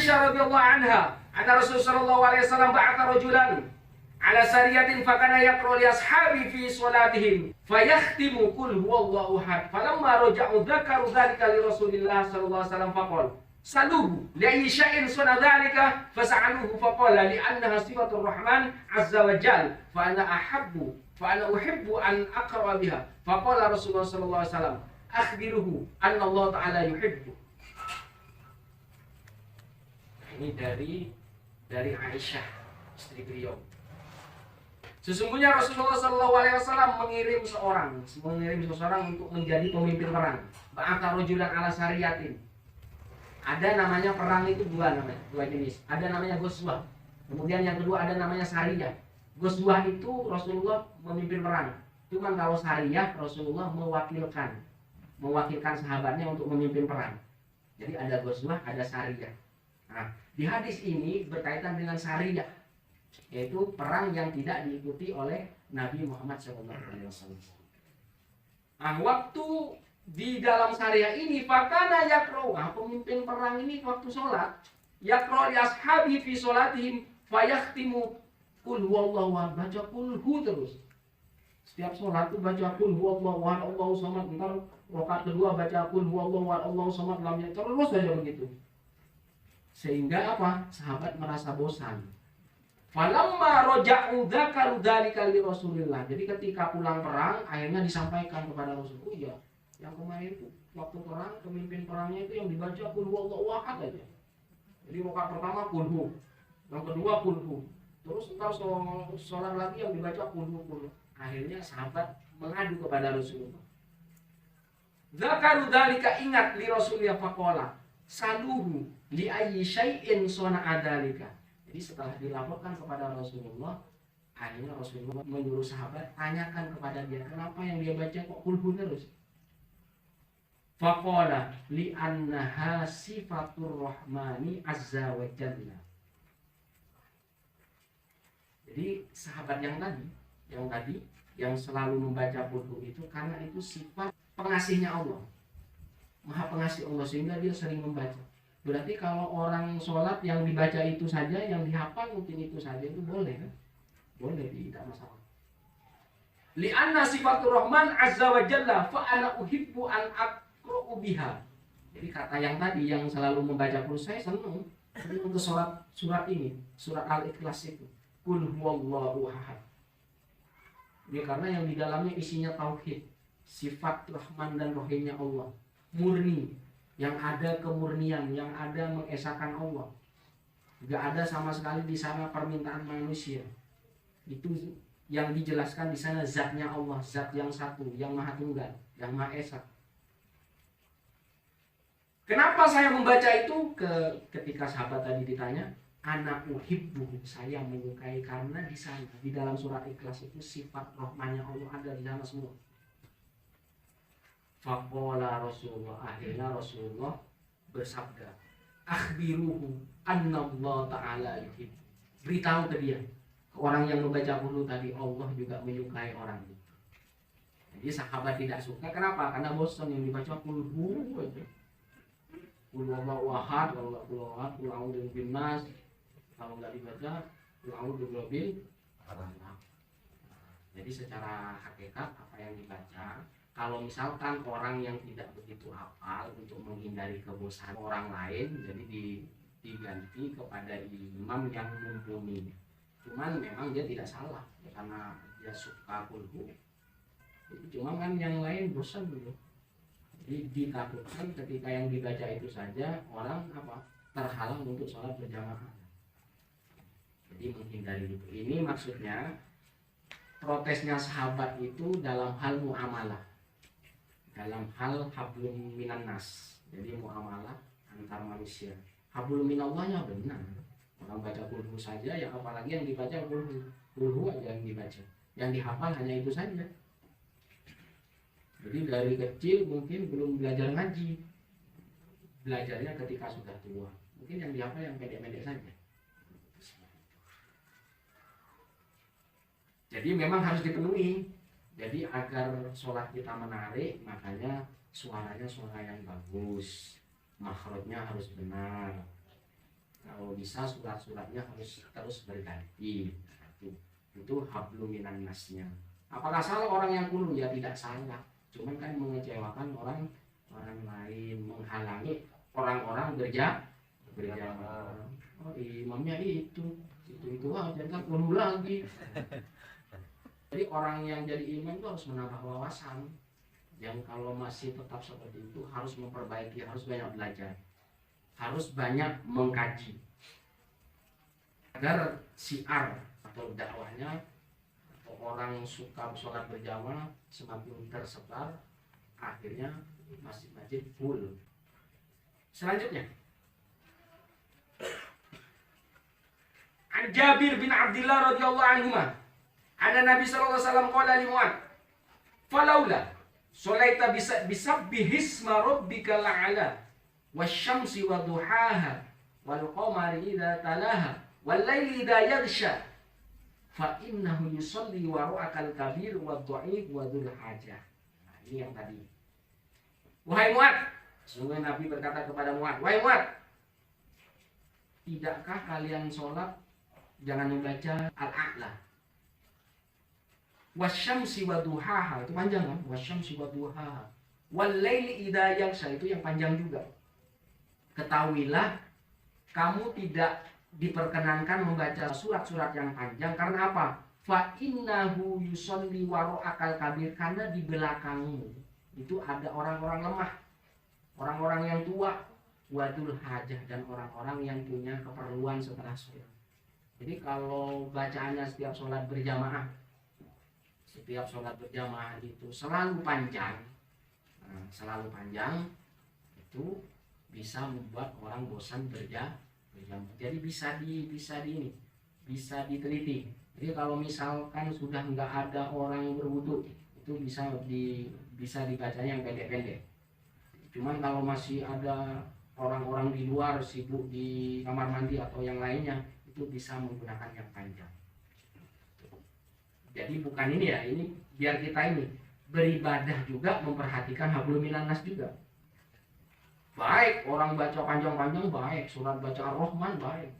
Aisyah radhiyallahu anha, anna Rasulullah sallallahu alaihi wasallam ba'atha rajulan ala sariyatin fakana yaqra li ashabi fi salatihim fayakhtimu qul huwallahu ahad. Falamma raja'u dzakaru dzalika li Rasulillah sallallahu alaihi wasallam faqala saluhu li ayyi syai'in sana dzalika fas'aluhu faqala li annaha sifatur rahman azza wa jalla fa ana uhibbu an aqra biha. Faqala Rasulullah sallallahu alaihi wasallam akhbiruhu anna Allah ta'ala yuhibbu. Ini dari Aisyah, istri beliau. Sesungguhnya Rasulullah SAW mengirim seseorang untuk menjadi pemimpin perang. Ba'atha rajulan ala sariyatin. Ada namanya perang itu dua jenis. Ada namanya ghazwah. Kemudian yang kedua ada namanya sariyah. Ghazwah itu Rasulullah memimpin perang. Cuma kalau sariyah Rasulullah mewakilkan sahabatnya untuk memimpin perang. Jadi ada ghazwah, ada sariyah. Nah, di hadis ini berkaitan dengan sariyah, yaitu perang yang tidak diikuti oleh Nabi Muhammad SAW. Nah, waktu di dalam syariah ini fakana yakro, pemimpin perang ini waktu sholat yakro li ashabi fi sholatihim fayakhtimu qul huwallahu ahad, baca qul terus. Setiap sholat itu baca qul huwallahu ahad Allahu samad. Entar rakaat kedua baca qul huwallahu ahad Allahu samad, terus saja begitu. Sehingga sahabat merasa bosan. Falamma raja'u dzakaru dzalika li Rasulillah. Jadi ketika pulang perang akhirnya disampaikan kepada Rasul. Oh iya, yang kemarin itu waktu perang pemimpin perangnya itu yang dibaca qul huwallahu ahad aja. Jadi rakaat pertama qul hu, yang kedua qul hu. Terus entar sholat lagi yang dibaca qul hu. Akhirnya sahabat mengadu kepada Rasulullah. Dzakaru dzalika, ingat li Rasulillah faqala saluhu li ayyi syai'in sana'a dzalika. Jadi setelah dilaporkan kepada Rasulullah, akhirnya Rasulullah menyuruh sahabat tanyakan kepada dia, kenapa yang dia baca kok kulhu terus? Faqala li annaha sifatur rahmani azza wa jalla. Jadi sahabat yang tadi yang selalu membaca kulhu itu karena itu sifat pengasihnya Allah. Maha pengasih Allah, sehingga dia sering membaca. Berarti kalau orang sholat yang dibaca itu saja, yang dihafal mungkin itu saja, itu boleh kan? Boleh, tidak masalah. Li'anna sifatur rahman azza wa jalla fa ana uhibbu an aqra'u biha. Jadi kata yang tadi yang selalu membaca qul, saya senang untuk surat ini, surat Al-Ikhlas itu. Qul huwallahu ahad. Ini karena yang di dalamnya isinya tauhid, sifat Rahman dan Rahimnya Allah. Murni, yang ada kemurnian, yang ada mengesahkan Allah. Tidak ada sama sekali di sana permintaan manusia. Itu yang dijelaskan di sana zatnya Allah, zat yang satu, yang maha tunggal, yang maha esa. Kenapa saya membaca itu? Ketika sahabat tadi ditanya, ana uhibbu, saya menyukai, karena di sana di dalam surat Ikhlas itu sifat rahmannya Allah ada di sana semua. Faqala Rasulullah, akhirnya Rasulullah bersabda, akhbiruhu anna Allah ta'ala yuhibbu. Beritahu ke dia, ke orang yang membaca qul tadi, Allah juga menyukai orang itu. Jadi sahabat tidak suka, kenapa? Karena bosan yang dibaca qul aja. Qul huwallahu ahad, qul a'udzu birabbin nas. Kalau enggak dibaca qul a'udzu birabbil falaq. Jadi secara hakikat apa yang dibaca, kalau misalkan orang yang tidak begitu hafal, untuk menghindari kebosanan orang lain, jadi diganti kepada imam yang mumpuni. Cuman memang dia tidak salah, karena dia suka kulhu. Cuma kan yang lain bosan dulu. Jadi ditakutkan ketika yang dibaca itu saja orang terhalang untuk sholat berjamaah. Jadi menghindari itu. Ini maksudnya protesnya sahabat itu dalam hal muamalah, dalam hal hablum minan nas. Jadi muamalah antar manusia. Hablum minallahnya benar. Orang baca kulhu saja, ya apalagi yang dibaca kulhu aja yang dibaca. Yang dihafal hanya itu saja. Jadi dari kecil mungkin belum belajar ngaji. Belajarnya ketika sudah tua. Mungkin yang dihafal yang pendek-pendek saja. Jadi memang harus dipenuhi. Jadi agar sholat kita menarik, makanya suaranya suara yang bagus, makhrajnya harus benar. Kalau bisa surat-suratnya harus terus berganti. Itu hablum minan nasnya. Apakah salah orang yang kunuh? Ya tidak salah. Cuman kan mengecewakan orang lain, menghalangi orang-orang berjamaah. Oh, imamnya itu aja kan kunuh lagi. Jadi orang yang jadi imam itu harus menambah wawasan. Yang kalau masih tetap seperti itu harus memperbaiki, harus banyak belajar, harus banyak mengkaji agar siar atau dakwahnya atau orang suka sholat berjamaah semakin tersebar, akhirnya masjid-masjid full. Selanjutnya, An Jabir bin Abdullah radhiyallahu anhu, ada Nabi sallallahu alaihi wasallam qala li Mu'adz, "Falaula sholaita bisabbihisma rabbikal a'la wasyamsi waduhaha wal qamari idza talaha wal laili idza yaghsha fa innahu yusalli wara'akal kabir wad dha'if wa dzul hajah." Nah, ini yang tadi. Wahai Mu'adz, sungguh Nabi berkata kepada Mu'adz, "Wahai Mu'adz, tidakkah kalian sholat jangan membaca al-a'la? Wasyamsi waduhaha," itu panjang kan? Wasyamsi waduhaha. Wal laili idza yaghsha, itu yang panjang juga. Ketahuilah kamu tidak diperkenankan membaca surat-surat yang panjang karena apa? Fa innahu yusalli wara'akal kabir, karena di belakangmu itu ada orang-orang lemah, orang-orang yang tua, wadul hajah, dan orang-orang yang punya keperluan setelah sholat. Jadi kalau bacaannya setiap sholat berjamaah itu selalu panjang, itu bisa membuat orang bosan berjamaah. Jadi bisa diteliti. Jadi kalau misalkan sudah nggak ada orang berwudu, itu bisa dibacanya yang pendek-pendek. Cuman kalau masih ada orang-orang di luar sibuk di kamar mandi atau yang lainnya, itu bisa menggunakan yang panjang. Jadi bukan ini ya, ini biar kita ini beribadah juga memperhatikan hablum minan nas juga. Baik orang baca panjang-panjang, baik surat baca Ar-Rahman, baik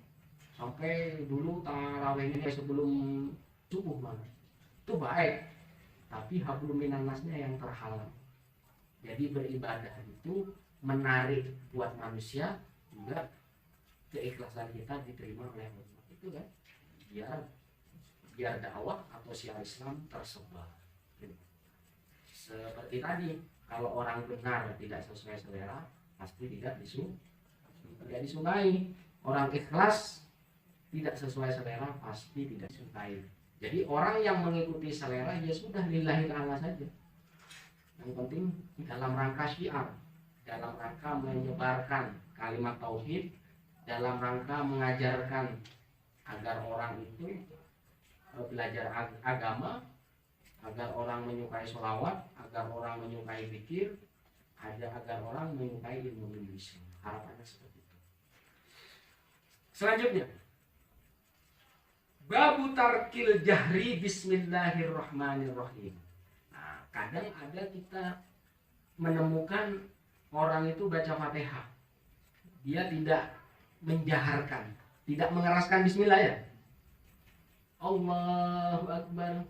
sampai dulu tarawih ini sebelum subuh mana, itu baik. Tapi hablum minan nasnya yang terhalang. Jadi beribadah itu menarik buat manusia juga, keikhlasan kita diterima oleh Allah. Itu kan biar dakwah atau syiar Islam tersebar. Seperti tadi, kalau orang benar tidak sesuai selera, pasti tidak disukai. Orang ikhlas tidak sesuai selera, pasti tidak disukai. Jadi orang yang mengikuti selera, ya sudah, lillahi ta'ala saja. Yang penting dalam rangka syiar, dalam rangka menyebarkan kalimat tauhid, dalam rangka mengajarkan agar orang itu belajar agama, agar orang menyukai sholawat, agar orang menyukai zikir, agar orang menyukai ilmu Islam. Harapannya seperti itu. Selanjutnya, babu tarkil jahri bismillahirrahmanirrahim. Nah, kadang ada kita menemukan orang itu baca Fatihah, dia tidak menjaharkan, tidak mengeraskan bismillah ya. Allahu Akbar.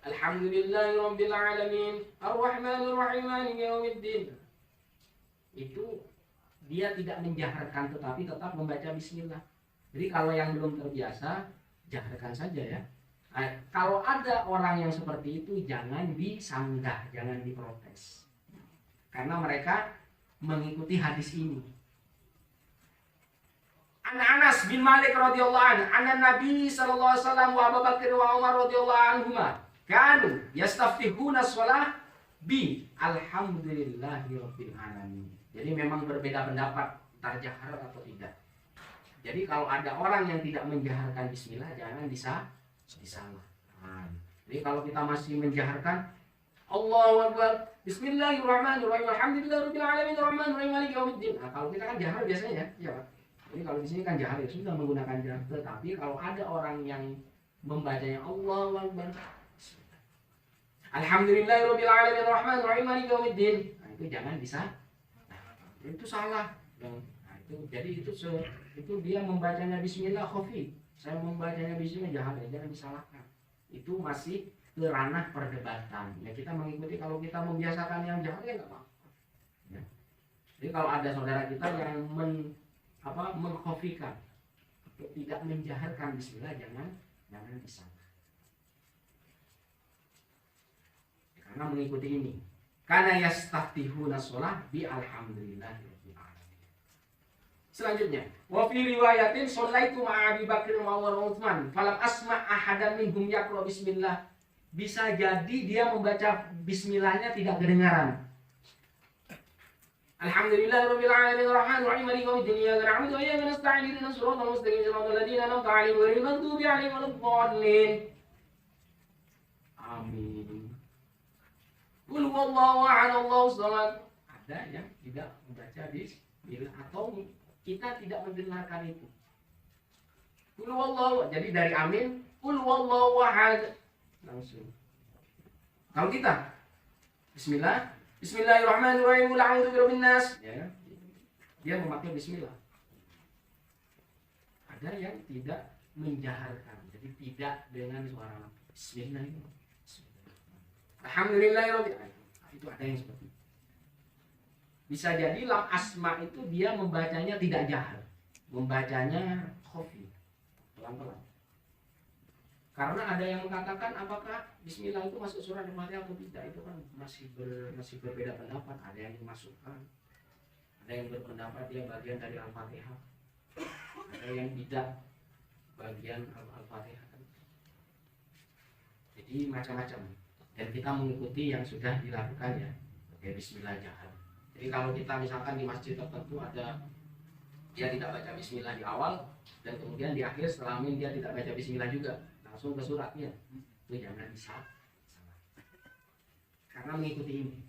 Alhamdulillahirabbil alamin, Ar-Rahmanir Rahim, Maliki Yaumiddin. Itu dia tidak menjaharkan, tetapi tetap membaca bismillah. Jadi kalau yang belum terbiasa, jaharkan saja ya. Nah, kalau ada orang yang seperti itu, jangan disanggah, jangan diprotes. Karena mereka mengikuti hadis ini. Anas bin Malik radhiyallahu anhu, anna Nabi sallallahu alaihi wasallam wa Abu Bakar wa Umar radhiyallahu anhuma kanu yastaftihuna shalah bi alhamdulillahi rabbil alamin. Jadi memang berbeda pendapat entar jahar atau tidak. Jadi kalau ada orang yang tidak menjaharkan bismillah, jangan disalahkan. Jadi kalau kita masih menjaharkan Allahu Akbar, bismillahirrahmanirrahim, alhamdulillahirabbil alamin, arrahmanir rahim, maliki yaumiddin. Nah, kalau kita kan jahar biasanya ya, Pak. Jadi kalau di sini kan jahar ya, sudah menggunakan jahar. Tetapi kalau ada orang yang membacanya Allahu Akbar, alhamdulillahirabbil alamin, arrahmanir rahim, maliki yaumiddin, nah, itu jangan bisa. Nah, itu salah. Nah, itu jadi itu dia membacanya bismillah khafi. Saya membacanya bismillah jangan disalahkan. Itu masih ke ranah perdebatan. Ya kita mengikuti, kalau kita membiasakan yang jahat ya enggak apa-apa. Ya. Jadi kalau ada saudara kita yang mengkhafikan, tidak menjaharkan bismillah, jangan disalahkan. Karena mengikuti ini. Karena yastaftihuna shalah bi alhamdulillahirabbil alamin. Selanjutnya, wa fi riwayatin shallaitu ma'a Abi Bakr wa Umar wa Utsman falam asma' ahadan minhum yaqra bismillah. Bisa jadi dia membaca bismillahnya tidak kedengaran. Alhamdulillahirabbil alamin arrahmanir rahim maliki yaumiddin iyyaka na'budu wa iyyaka nasta'in ihdinas siratal mustaqim siratal ladzina an'amta 'alaihim ghairil maghdubi 'alaihim waladdallin. Amin. Qul huwallahu ahad Allahus samad. Ada yang tidak membaca bismillah atau kita tidak mendengarkan itu. Qul huwallahu, jadi dari amin, qul huwallahu ahad langsung. Kalau kita bismillah, bismillahirrahmanirrahim, qul a'udzu birabbin nas, ya. Dia memakai bismillah. Ada yang tidak menjaharkan, jadi tidak dengan suara bismillah itu. Alhamdulillahirabbil alamin. Itu ada yang seperti itu. Bisa jadi lam asma itu dia membacanya tidak jahar, membacanya khafi, pelan-pelan. Karena ada yang mengatakan apakah bismillah itu masuk surah Al-Fatihah atau tidak, itu kan masih berbeda pendapat. Ada yang dimasukkan, ada yang berpendapat dia bagian dari Al-Fatihah, ada yang tidak bagian Al-Fatihah. Jadi macam-macam. Dan kita mengikuti yang sudah dilakukan ya, pakai bismillah jahar. Jadi kalau kita misalkan di masjid tertentu ada dia tidak baca bismillah di awal dan kemudian di akhir setelah amin dia tidak baca bismillah juga, langsung ke suratnya, itu jangan bisa salah. Karena mengikuti ini.